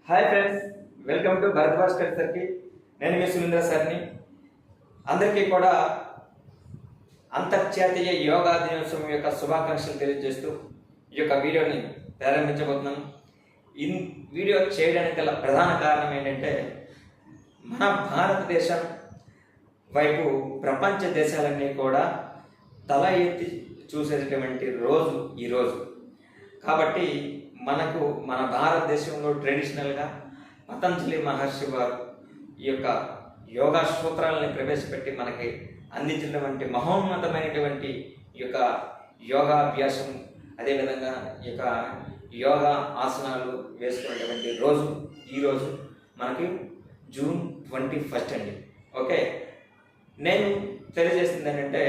Hi friends, welcome to Bharadwaj study circle. నేను మీ సురేంద్ర సార్ని. అందరికీ కూడా అంతర్జాతీయ యోగా దినోత్సవం యొక్క శుభాకాంక్షలు తెలియజేస్తూ ఈ యొక్క వీడియోని ప్రారంభించబోతున్నాను. ఈ వీడియో చేయడానికి గల ప్రధాన కారణం ఏంటంటే, మన భారతదేశం వైపు ప్రపంచ దేశాలన్నీ కూడా తల ఎత్తి చూసేటటువంటి రోజు ఈరోజు. కాబట్టి మనకు మన భారతదేశంలో ట్రెడిషనల్గా పతంజలి మహర్షి వారు ఈ యొక్క యోగా సూత్రాలని ప్రవేశపెట్టి మనకి అందించినటువంటి మహోన్నతమైనటువంటి ఈ యొక్క యోగాభ్యాసం, అదేవిధంగా ఈ యొక్క యోగా ఆసనాలు వేసుకునేటువంటి రోజు ఈరోజు మనకి జూన్ 21 అండి. ఓకే, నేను తెలియజేస్తుంది ఏంటంటే,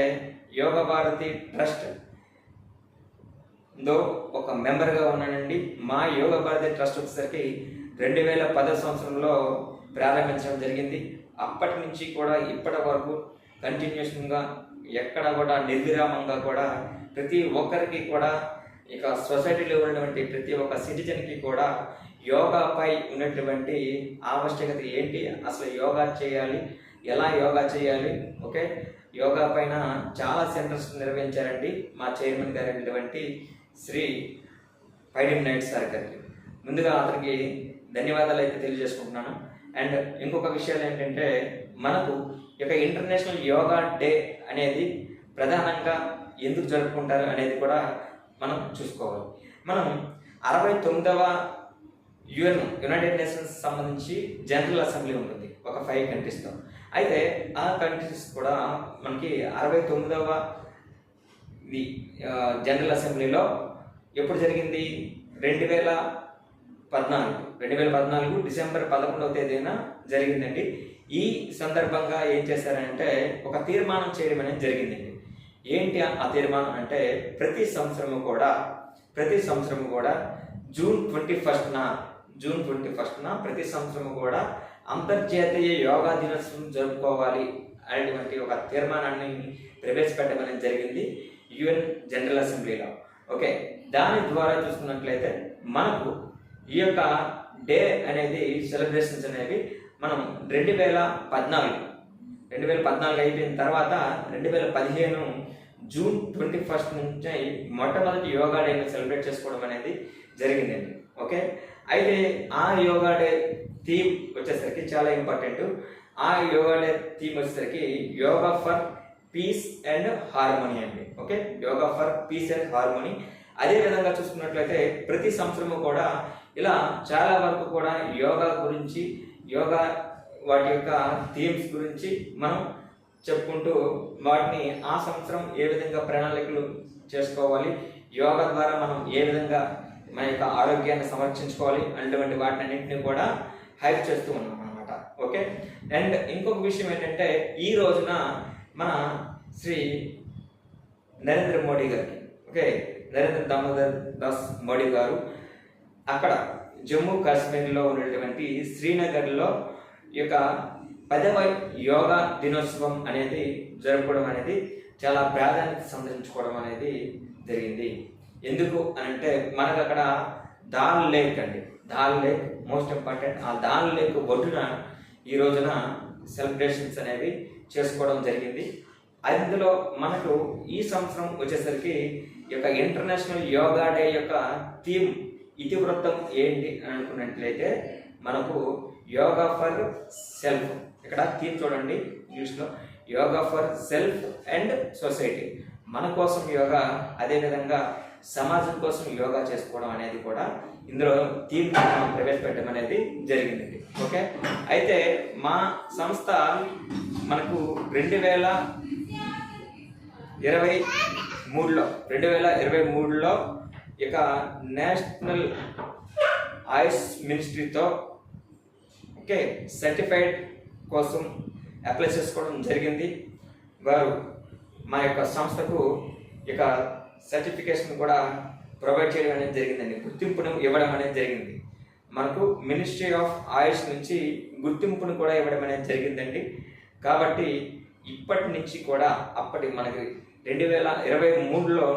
యోగా భారతి ట్రస్ట్ ఒక మెంబర్గా ఉన్నానండి. మా యోగా భారతి ట్రస్ట్ వచ్చేసరికి 2010 సంవత్సరంలో ప్రారంభించడం జరిగింది. అప్పటి నుంచి కూడా ఇప్పటి వరకు కంటిన్యూషన్గా ఎక్కడ కూడా నిర్విరామంగా కూడా ప్రతి ఒక్కరికి కూడా ఇక సొసైటీలో ఉన్నటువంటి ప్రతి ఒక్క సిటిజన్కి కూడా యోగాపై ఉన్నటువంటి ఆవశ్యకత ఏంటి, అసలు యోగా చేయాలి, ఎలా యోగా చేయాలి, ఓకే, యోగా పైన చాలా సెంటర్స్ నిర్వహించారండి మా చైర్మన్ గారు అయినటువంటి శ్రీ పైడిం నాయుడు సార్ గారికి. ముందుగా అతనికి ధన్యవాదాలు అయితే తెలియజేసుకుంటున్నాను. అండ్ ఇంకొక విషయాలు ఏంటంటే, మనకు ఇక ఇంటర్నేషనల్ యోగా డే అనేది ప్రధానంగా ఎందుకు జరుపుకుంటారు అనేది కూడా మనం చూసుకోవాలి. మనం 69వ యునైటెడ్ నేషన్స్ సంబంధించి జనరల్ అసెంబ్లీ ఉంటుంది ఒక 5 కంట్రీస్తో. అయితే ఆ కంట్రీస్ కూడా మనకి 69వ జనరల్ అసెంబ్లీలో ఎప్పుడు జరిగింది? 2014 డిసెంబర్ 11వ తేదీన జరిగిందండి. ఈ సందర్భంగా ఏం చేశారంటే, ఒక తీర్మానం చేయడం అనేది జరిగిందండి. ఏంటి ఆ తీర్మానం అంటే, ప్రతి సంవత్సరము కూడా జూన్ 21న ప్రతి సంవత్సరము కూడా అంతర్జాతీయ యోగా దినోత్సవం జరుపుకోవాలి అనేటువంటి ఒక తీర్మానాన్ని ప్రవేశపెట్టడం జరిగింది యుఎన్ జనరల్ అసెంబ్లీలో. ఓకే, దాని ద్వారా చూసుకున్నట్లయితే మనకు ఈ యొక్క డే అనేది సెలబ్రేషన్స్ అనేవి మనం 2014 అయిపోయిన తర్వాత 2015 జూన్ 21 నుంచి మొట్టమొదటి యోగా డేని సెలబ్రేట్ చేసుకోవడం అనేది జరిగిందండి. ఓకే, అయితే ఆ యోగా డే థీమ్ వచ్చేసరికి చాలా ఇంపార్టెంట్. ఆ యోగా డే థీమ్ వచ్చేసరికి yoga for peace and harmony అండి. Okay, yoga for peace and harmony. అదే విధంగా చూసుకున్నట్లయితే ప్రతి సంవత్సరము కూడా ఇలా చాలా వరకు కూడా యోగా గురించి, యోగా వాటి యొక్క థీమ్స్ గురించి మనం చెప్పుకుంటూ వాటిని ఆ సంవత్సరం ఏ విధంగా ప్రణాళికలు చేసుకోవాలి, యోగా ద్వారా మనం ఏ విధంగా మన యొక్క ఆరోగ్యాన్ని సంరక్షించుకోవాలి అటువంటి వాటిని అన్నింటినీ కూడా హైప్ చేస్తూ ఉన్నాం అన్నమాట. ఓకే, అండ్ ఇంకొక విషయం ఏంటంటే, ఈ రోజున మన శ్రీ నరేంద్ర మోడీ గారికి, ఓకే, నరేంద్ర దామోదర్ దాస్ మోడీ గారు అక్కడ జమ్మూ కాశ్మీర్లో ఉన్నటువంటి శ్రీనగర్లో ఈ యొక్క 10వ యోగా దినోత్సవం అనేది జరుపుకోవడం అనేది చాలా ప్రాధాన్యత సంతరించుకోవడం అనేది జరిగింది. ఎందుకు అంటే, మనకు అక్కడ దాల్ లేక్ అండి, దాల్ లేక్ మోస్ట్ ఇంపార్టెంట్. ఆ దాల్ లేక్ ఒడ్డున ఈ రోజున సెలబ్రేషన్స్ అనేవి చేసుకోవడం జరిగింది. అందులో మనకు ఈ సంవత్సరం వచ్చేసరికి ఈ యొక్క ఇంటర్నేషనల్ యోగా డే యొక్క థీమ్ ఇతివృత్తం ఏంటి అని అనుకున్నట్లయితే, మనకు యోగా ఫర్ సెల్ఫ్. ఇక్కడ థీమ్ చూడండి ఇంగ్లీష్లో, yoga for self and society. మన కోసం యోగా, అదేవిధంగా సమాజం కోసం యోగా చేసుకోవడం అనేది కూడా ఇందులో థీమ్ ప్రవేశపెట్టడం అనేది జరిగిందండి. ఓకే, అయితే మా సంస్థ మనకు 2023లో ఇక నేషనల్ ఆయుష్ మినిస్ట్రీతో ఓకే సర్టిఫైడ్ కోసం అప్లై చేసుకోవడం జరిగింది. వారు మా యొక్క సంస్థకు ఇక సర్టిఫికేషన్ కూడా ప్రొవైడ్ చేయడం అనేది జరిగిందండి, గుర్తింపును ఇవ్వడం అనేది జరిగింది. మనకు మినిస్ట్రీ ఆఫ్ ఆయుష్ నుంచి గుర్తింపును కూడా ఇవ్వడం అనేది జరిగిందండి. కాబట్టి ఇప్పటి నుంచి కూడా అప్పటి మనకి 2023లో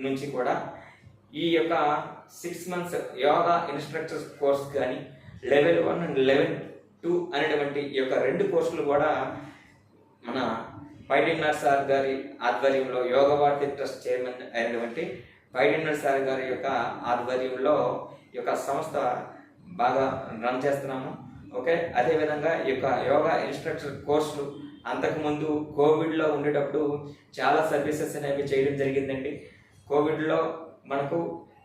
నుంచి కూడా ఈ యొక్క 6 months యోగా ఇన్స్ట్రక్టర్స్ కోర్స్ కానీ, లెవెల్ 1 అండ్ లెవెల్ 2 అనేటువంటి ఈ యొక్క 2 కోర్సులు కూడా మన పైడిన్నర్ సార్ గారి ఆధ్వర్యంలో యోగా భారతి ట్రస్ట్ చైర్మన్ అయినటువంటి పైడిన్నర్ సార్ గారి యొక్క ఆధ్వర్యంలో ఈ యొక్క సంస్థ బాగా రన్ చేస్తున్నాము. ఓకే, అదేవిధంగా ఈ యొక్క యోగా ఇన్స్ట్రక్టర్ కోర్సులు అంతకుముందు కోవిడ్లో ఉండేటప్పుడు చాలా సర్వీసెస్ అనేవి చేయడం జరిగిందండి. కోవిడ్లో మనకు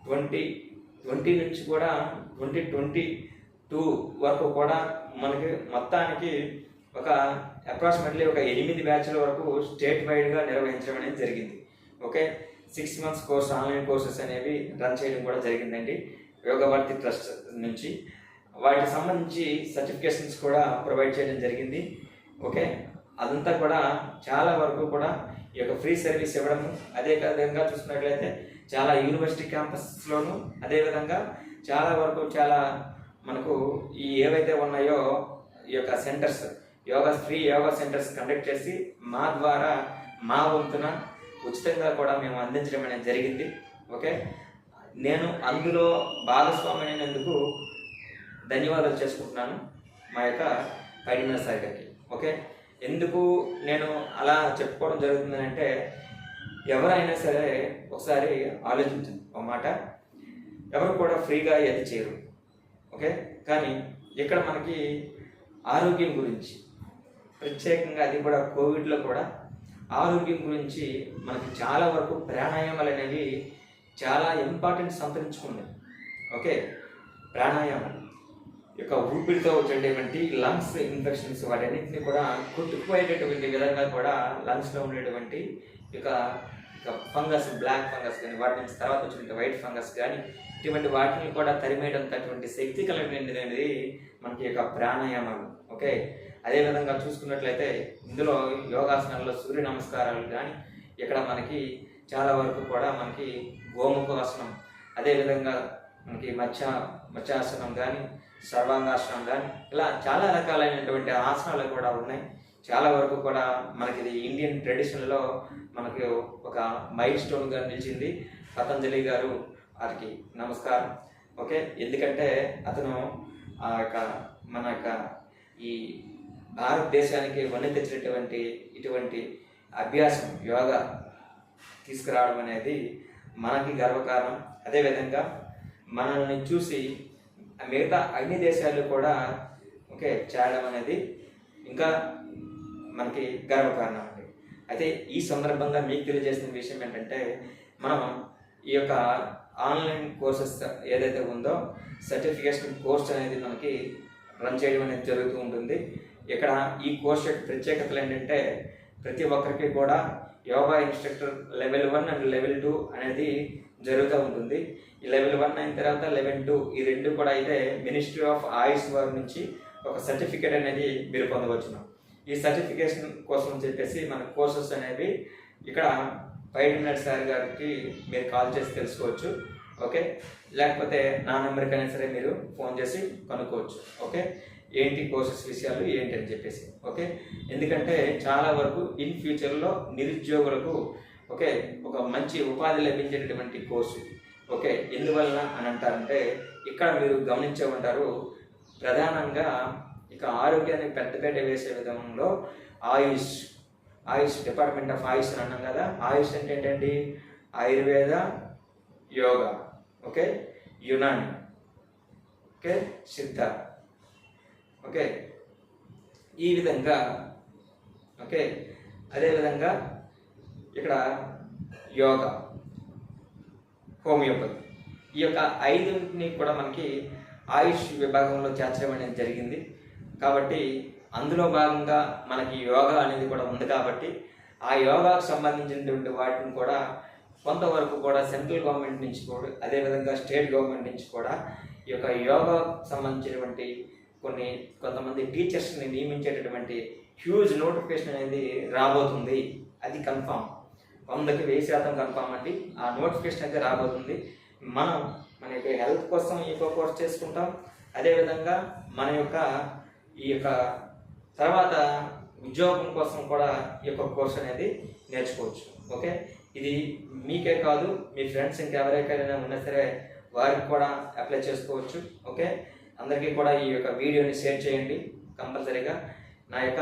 2020 నుంచి కూడా 2022 వరకు కూడా మనకి మొత్తానికి ఒక అప్రాక్సిమేట్లీ ఒక 8 బ్యాచ్ల వరకు స్టేట్ వైడ్గా నిర్వహించడం అనేది జరిగింది. Okay, 6 months course online courses అనేవి రన్ చేయడం కూడా జరిగిందండి యోగా భారతి ట్రస్ట్ నుంచి. వాటికి సంబంధించి సర్టిఫికేషన్స్ కూడా ప్రొవైడ్ చేయడం జరిగింది. ఓకే, అదంతా కూడా చాలా వరకు కూడా ఈ యొక్క ఫ్రీ సర్వీస్ ఇవ్వడము, అదే విధంగా చూసుకున్నట్లయితే చాలా యూనివర్సిటీ క్యాంపస్లోను అదేవిధంగా చాలా వరకు చాలా మనకు ఈ ఏవైతే ఉన్నాయో ఈ యొక్క centres free yoga centres conduct చేసి మా ద్వారా మా వంతున ఉచితంగా కూడా మేము అందించడం అనేది జరిగింది. ఓకే, నేను అందులో భాగస్వామి అయినందుకు ధన్యవాదాలు చేసుకుంటున్నాను మా యొక్క పైడిన్నర్ సార్ గారికి. ఓకే, ఎందుకు నేను అలా చెప్పుకోవడం జరుగుతుంది అంటే ఎవరైనా సరే ఒకసారి ఆలోచించండి ఒక మాట, ఎవరు కూడా ఫ్రీగా ఏది చేయరు. ఓకే, కానీ ఇక్కడ మనకి ఆరోగ్యం గురించి ప్రత్యేకంగా అది కూడా కోవిడ్లో కూడా ఆరోగ్యం గురించి మనకి చాలా వరకు ప్రాణాయామాలు అనేవి చాలా ఇంపార్టెంట్ సంతరించుకుంది. ఓకే, ప్రాణాయామం యొక్క ఊపిరితో వచ్చేటువంటి లంగ్స్ ఇన్ఫెక్షన్స్ వాటన్నింటినీ కూడా కొట్టుకుపోయేటటువంటి విధంగా కూడా లంగ్స్లో ఉండేటువంటి యొక్క ఫంగస్, బ్లాక్ ఫంగస్ కానీ వాటి నుంచి తర్వాత వచ్చినటువంటి వైట్ ఫంగస్ కానీ ఇటువంటి వాటిని కూడా తరిమేయడంతటువంటి శక్తి కలిగినది మనకి యొక్క ప్రాణాయామాలు. ఓకే, అదేవిధంగా చూసుకున్నట్లయితే ఇందులో యోగాసనాల్లో సూర్య నమస్కారాలు కానీ ఇక్కడ మనకి చాలా వరకు కూడా మనకి గోముఖాసనం, అదేవిధంగా మనకి మత్స్యాసనం కానీ సర్వాంగాసనం కానీ ఇలా చాలా రకాలైనటువంటి ఆసనాలు కూడా ఉన్నాయి. చాలా వరకు కూడా మనకి ఇది ఇండియన్ ట్రెడిషన్లో మనకి ఒక మైల్ స్టోన్గా నిలిచింది. పతంజలి గారు వారికి నమస్కారం. ఓకే, ఎందుకంటే అతను ఆ యొక్క మన యొక్క ఈ భారతదేశానికి వన్నె తెచ్చినటువంటి ఇటువంటి అభ్యాసం యోగా తీసుకురావడం అనేది మనకి గర్వకారణం. అదేవిధంగా మనల్ని చూసి మిగతా అన్ని దేశాలు కూడా ఓకే చేయడం అనేది ఇంకా మనకి గర్వకారణం అండి. అయితే ఈ సందర్భంగా మీకు తెలియజేసిన విషయం ఏంటంటే మనం ఈ యొక్క ఆన్లైన్ కోర్సెస్ ఏదైతే ఉందో సర్టిఫికేషన్ కోర్స్ అనేది మనకి రన్ చేయడం అనేది జరుగుతూ ఉంటుంది. ఇక్కడ ఈ కోర్స్ యొక్క ప్రత్యేకతలు ఏంటంటే ప్రతి ఒక్కరికి కూడా yoga instructor level 1 and level 2 అనేది జరుగుతూ ఉంటుంది. ఈ లెవెల్ 1 అయిన తర్వాత లెవెల్ 2 ఈ రెండు కూడా అయితే మినిస్ట్రీ ఆఫ్ ఆయుష్ వారి నుంచి ఒక సర్టిఫికేట్ అనేది మీరు పొందవచ్చును. ఈ సర్టిఫికేషన్ కోసం చెప్పేసి మన కోర్సెస్ అనేవి ఇక్కడ పైడిన్నర్ సార్ గారికి మీరు కాల్ చేసి తెలుసుకోవచ్చు. ఓకే, లేకపోతే నా నెంబర్కైనా సరే మీరు ఫోన్ చేసి కనుక్కోవచ్చు. ఓకే, ఏంటి కోర్సెస్ విషయాలు ఏంటి అని చెప్పేసి. ఓకే, ఎందుకంటే చాలా వరకు ఇన్ ఫ్యూచర్లో నిరుద్యోగులకు ఓకే ఒక మంచి ఉపాధి లభించేటటువంటి కోర్సు. ఓకే, ఎందువలన అని అంటారంటే ఇక్కడ మీరు గమనించే ఉంటారు ప్రధానంగా ఇక ఆరోగ్యాన్ని పెద్దపేట వేసే విధంలో ఆయుష్ డిపార్ట్మెంట్ ఆఫ్ ఆయుష్ అని అన్నాం కదా. ఆయుష్ అంటే ఏంటండి ఆయుర్వేద, యోగా, ఓకే, యునాని, ఓకే, సిద్ధ, ఓకే, ఈ విధంగా. ఓకే, అదేవిధంగా ఇక్కడ యోగా, హోమియోపతి, ఈ యొక్క 5ని కూడా మనకి ఆయుష్ విభాగంలో చేర్చడం అనేది జరిగింది. కాబట్టి అందులో భాగంగా మనకి యోగా అనేది కూడా ఉంది. కాబట్టి ఆ యోగాకు సంబంధించినటువంటి వాటిని కూడా కొంతవరకు కూడా సెంట్రల్ గవర్నమెంట్ నుంచి కూడా అదేవిధంగా స్టేట్ గవర్నమెంట్ నుంచి కూడా ఈ యొక్క యోగాకు సంబంధించినటువంటి కొంతమంది టీచర్స్ని నియమించేటటువంటి హ్యూజ్ నోటిఫికేషన్ అనేది రాబోతుంది. అది కన్ఫామ్, 100కి 1000% కన్ఫామ్ అండి. ఆ నోటిఫికేషన్ అయితే రాబోతుంది. మన యొక్క హెల్త్ కోసం ఈ యొక్క కోర్స్ చేసుకుంటాం. అదేవిధంగా మన యొక్క ఈ యొక్క తర్వాత ఉద్యోగం కోసం కూడా ఈ యొక్క కోర్స్ అనేది నేర్చుకోవచ్చు. ఓకే, ఇది మీకే కాదు మీ ఫ్రెండ్స్ ఇంకెవరికైనా ఉన్నా సరే వారికి కూడా అప్లై చేసుకోవచ్చు. ఓకే, అందరికీ కూడా ఈ యొక్క వీడియోని షేర్ చేయండి. కంపల్సరీగా నా యొక్క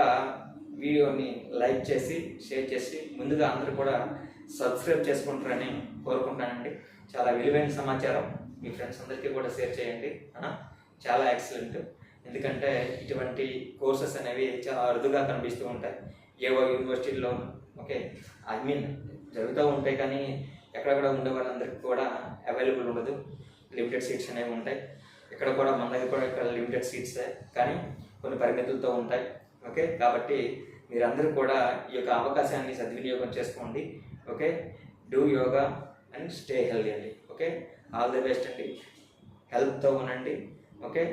వీడియోని లైక్ చేసి షేర్ చేసి ముందుగా అందరూ కూడా సబ్స్క్రైబ్ చేసుకుంటారని కోరుకుంటానండి. చాలా విలువైన సమాచారం మీ ఫ్రెండ్స్ అందరికీ కూడా షేర్ చేయండి. చాలా ఎక్సలెంట్. ఎందుకంటే ఇటువంటి కోర్సెస్ అనేవి చాలా అరుదుగా కనిపిస్తూ ఉంటాయి ఏవో యూనివర్సిటీల్లో. ఓకే, ఐ మీన్ జరుగుతూ ఉంటాయి, కానీ ఎక్కడెక్కడ ఉండే వాళ్ళందరికీ కూడా అవైలబుల్ ఉండదు. లిమిటెడ్ సీట్స్ అనేవి ఉంటాయి. ఇక్కడ కూడా మన దగ్గర కూడా ఇక్కడ లిమిటెడ్ సీట్సే, కానీ కొన్ని పరిమితులతో ఉంటాయి. ఓకే, కాబట్టి మీరందరూ కూడా ఈ యొక్క అవకాశాన్ని సద్వినియోగం చేసుకోండి. Okay, do yoga and stay healthy అండి. ఓకే, ఆల్ ది బెస్ట్ అండి. హెల్త్తో ఉండండి. ఓకే.